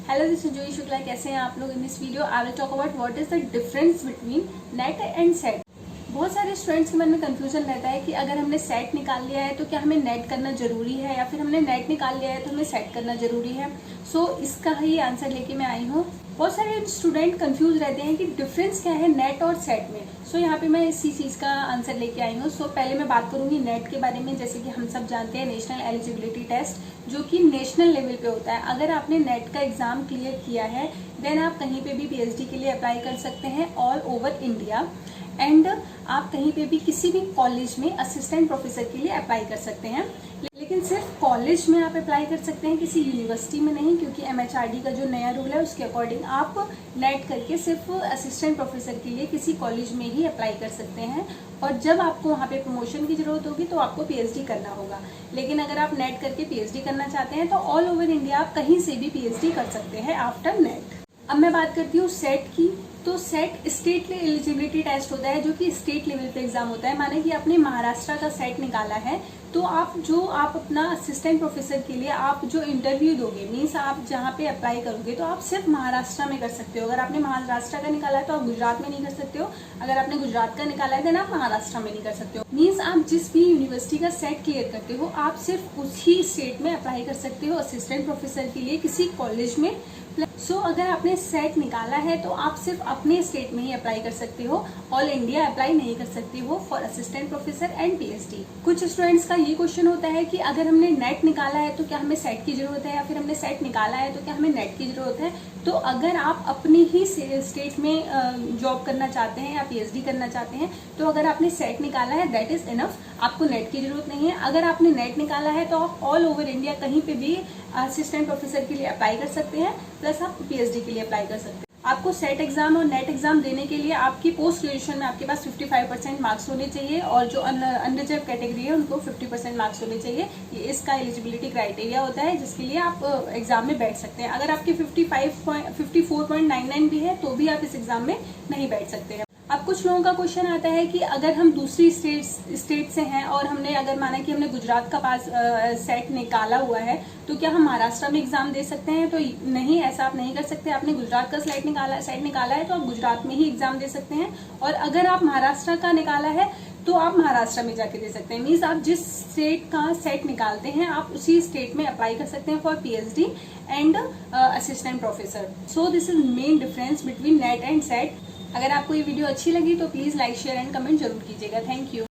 Hello, this is जोई शुक्ला। कैसे हैं आप लोग? In this video I will talk about what is the difference between net and set. बहुत सारे स्टूडेंट्स के मन में कंफ्यूजन रहता है कि अगर हमने सेट निकाल लिया है तो क्या हमें नेट करना जरूरी है, या फिर हमने नेट निकाल लिया है तो हमें सेट करना जरूरी है। सो इसका ही आंसर लेके मैं आई हूँ। बहुत सारे स्टूडेंट कंफ्यूज रहते हैं कि डिफरेंस क्या है नेट और सेट में। सो यहाँ पे मैं इसी चीज का आंसर लेके आई हूँ। सो पहले मैं बात करूंगी नेट के बारे में। जैसे कि हम सब जानते हैं नेशनल एलिजिबिलिटी टेस्ट, जो कि नेशनल लेवल पे होता है। अगर आपने नेट का एग्जाम क्लियर किया है देन आप कहीं पे भी पीएचडी के लिए अप्लाई कर सकते हैं ऑल ओवर इंडिया। एंड आप कहीं पे भी किसी भी कॉलेज में असिस्टेंट प्रोफेसर के लिए अप्लाई कर सकते हैं। लेकिन सिर्फ कॉलेज में आप अप्लाई कर सकते हैं, किसी यूनिवर्सिटी में नहीं, क्योंकि एमएचआरडी का जो नया रूल है उसके अकॉर्डिंग आप नेट करके सिर्फ असिस्टेंट प्रोफेसर के लिए किसी कॉलेज में ही अप्लाई कर सकते हैं। और जब आपको वहाँ पे प्रमोशन की जरूरत होगी तो आपको पीएचडी करना होगा। लेकिन अगर आप नेट करके पीएचडी करना चाहते हैं तो ऑल ओवर इंडिया आप कहीं से भी पीएचडी कर सकते हैं आफ्टर नेट। अब मैं बात करती हूँ सेट की। तो सेट स्टेट एलिजिबिलिटी टेस्ट होता है, जो कि स्टेट लेवल पे एग्जाम होता है। माने कि आपने महाराष्ट्र का सेट निकाला है तो आप अपना असिस्टेंट प्रोफेसर के लिए आप जो इंटरव्यू दोगे, मीन्स आप जहाँ पे अप्लाई करोगे, तो आप सिर्फ महाराष्ट्र में कर सकते हो। अगर आपने महाराष्ट्र का निकाला है तो आप गुजरात में नहीं कर सकते हो। अगर आपने गुजरात का निकाला है देन आप महाराष्ट्र में नहीं कर सकते हो। मीन्स आप जिस भी यूनिवर्सिटी का सेट क्लियर करते हो आप सिर्फ उसी स्टेट में अप्लाई कर सकते हो असिस्टेंट प्रोफेसर के लिए किसी कॉलेज में। सो अगर आपने सेट निकाला है तो आप सिर्फ अपने स्टेट में ही अप्लाई कर सकते हो, ऑल इंडिया अप्लाई नहीं कर सकते हो for assistant professor and PhD. कुछ स्टूडेंट्स का ये क्वेश्चन होता है कि अगर हमने नेट निकाला है तो क्या हमें सेट की जरूरत है, या फिर हमने सेट निकाला है तो क्या हमें नेट की जरूरत है। तो अगर आप अपनी ही स्टेट में जॉब करना चाहते हैं या पीएचडी करना चाहते हैं तो अगर आपने सेट निकाला है दैट इज इनफ, आपको नेट की जरूरत नहीं है। अगर आपने नेट निकाला है तो आप ऑल ओवर इंडिया कहीं पे भी असिस्टेंट प्रोफेसर के लिए अप्लाई कर सकते हैं, प्लस आप पीएचडी के लिए अप्लाई कर सकते हैं। आपको सेट एग्जाम और नेट एग्जाम देने के लिए आपकी पोस्ट ग्रेजुएशन में आपके पास 55% मार्क्स होने चाहिए, और जो अनरिजर्व कैटेगरी है उनको 50% मार्क्स होने चाहिए। ये इसका एलिजिबिलिटी क्राइटेरिया होता है जिसके लिए आप एग्जाम में बैठ सकते हैं। अगर आपके 54.99 भी है तो भी आप इस एग्जाम में नहीं बैठ सकते हैं। अब कुछ लोगों का क्वेश्चन आता है कि अगर हम दूसरी स्टेट से हैं और हमने अगर माना कि हमने गुजरात का पास सेट निकाला हुआ है तो क्या हम महाराष्ट्र में एग्जाम दे सकते हैं? तो नहीं, ऐसा आप नहीं कर सकते। आपने गुजरात का सेट निकाला है तो आप गुजरात में ही एग्जाम दे सकते हैं, और अगर आप महाराष्ट्र का निकाला है तो आप महाराष्ट्र में जाके दे सकते हैं। मीन्स आप जिस स्टेट का सेट निकालते हैं आप उसी स्टेट में अप्लाई कर सकते हैं for PhD and assistant professor. So this is main difference between net and set. अगर आपको ये वीडियो अच्छी लगी तो please like share and comment जरूर कीजिएगा। Thank you.